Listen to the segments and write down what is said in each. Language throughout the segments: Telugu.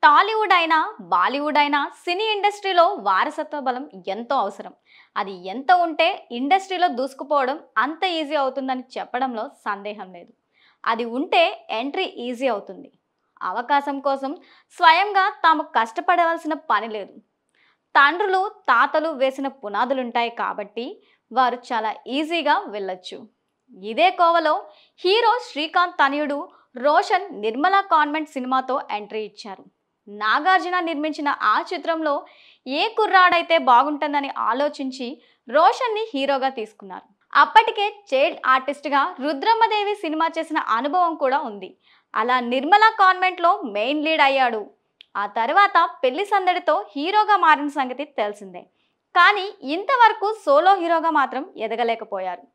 టాలీవుడ్ అయినా బాలీవుడ్ అయినా సినీ ఇండస్ట్రీలో వారసత్వ బలం ఎంతో అవసరం. అది ఎంత ఉంటే ఇండస్ట్రీలో దూసుకుపోవడం అంత ఈజీ అవుతుందని చెప్పడంలో సందేహం లేదు. అది ఉంటే ఎంట్రీ ఈజీ అవుతుంది. అవకాశం కోసం స్వయంగా తాము కష్టపడవలసిన పని లేదు. తండ్రులు తాతలు వేసిన పునాదులుంటాయి కాబట్టి వారు చాలా ఈజీగా వెళ్ళొచ్చు. ఇదే కోవలో హీరో శ్రీకాంత్ తనయుడు రోషన్ నిర్మలా కాన్వెంట్ సినిమాతో ఎంట్రీ ఇచ్చారు. నాగార్జున నిర్మించిన ఆ చిత్రంలో ఏ కుర్రాడైతే బాగుంటుందని ఆలోచించి రోషన్ని హీరోగా తీసుకున్నారు. అప్పటికే చైల్డ్ ఆర్టిస్ట్గా రుద్రమ్మదేవి సినిమా చేసిన అనుభవం కూడా ఉంది. అలా నిర్మలా కాన్వెంట్లో మెయిన్ లీడ్ అయ్యాడు. ఆ తర్వాత పెళ్లి సందడితో హీరోగా మారిన సంగతి తెలిసిందే. కానీ ఇంతవరకు సోలో హీరోగా మాత్రం ఎదగలేకపోయారు.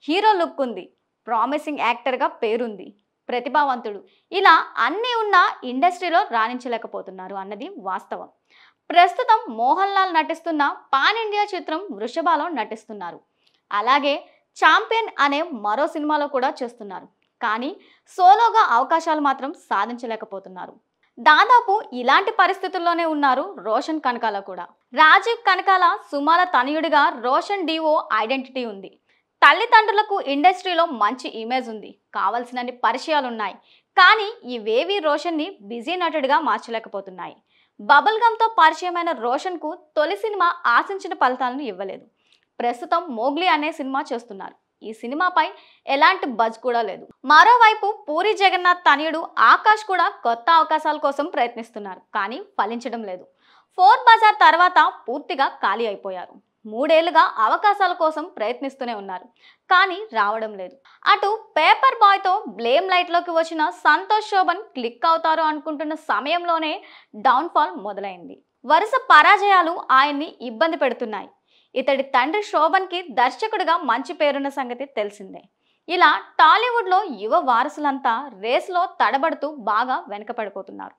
హీరో లుక్ ఉంది, ప్రామిసింగ్ యాక్టర్గా పేరుంది, ప్రతిభావంతుడు, ఇలా అన్నీ ఉన్న ఇండస్ట్రీలో రాణించలేకపోతున్నారు అన్నది వాస్తవం. ప్రస్తుతం మోహన్ లాల్ నటిస్తున్న పాన్ ఇండియా చిత్రం వృషభాలో నటిస్తున్నారు. అలాగే ఛాంపియన్ అనే మరో సినిమాలో కూడా చేస్తున్నారు. కానీ సోలోగా అవకాశాలు మాత్రం సాధించలేకపోతున్నారు. దాదాపు ఇలాంటి పరిస్థితుల్లోనే ఉన్నారు రోషన్ కనకాల కూడా. రాజీవ్ కనకాల సుమాల తనయుడిగా రోషన్ డిఓ ఐడెంటిటీ ఉంది. తల్లిదండ్రులకు ఇండస్ట్రీలో మంచి ఇమేజ్ ఉంది, కావలసినన్ని పరిచయాలున్నాయి. కానీ ఇవేవి రోషన్ని బిజీ నటుడిగా మార్చలేకపోతున్నాయి. బబుల్ గమ్తో పరిచయమైన రోషన్కు తొలి సినిమా ఆశించిన ఫలితాలను ఇవ్వలేదు. ప్రస్తుతం మోగ్లీ అనే సినిమా చేస్తున్నారు. ఈ సినిమాపై ఎలాంటి బజ్ కూడా లేదు. మరోవైపు పూరి జగన్నాథ్ తనయుడు ఆకాష్ కూడా కొత్త అవకాశాల కోసం ప్రయత్నిస్తున్నారు. కానీ ఫలించడం లేదు. ఫోర్ బజార్ తర్వాత పూర్తిగా ఖాళీ అయిపోయారు. 3 ఏళ్లుగా అవకాశాల కోసం ప్రయత్నిస్తూనే ఉన్నారు. కానీ రావడం లేదు. అటు పేపర్ బాయ్తో బ్లేమ్ లైట్లోకి వచ్చిన సంతోష్ శోభన్ క్లిక్ అవుతారు అనుకుంటున్న సమయంలోనే డౌన్ఫాల్ మొదలైంది. వరుస పరాజయాలు ఆయన్ని ఇబ్బంది పెడుతున్నాయి. ఇతడి తండ్రి శోభన్కి దర్శకుడిగా మంచి పేరున్న సంగతి తెలిసిందే. ఇలా టాలీవుడ్లో యువ వారసులంతా రేస్లో తడబడుతూ బాగా వెనకపడిపోతున్నారు.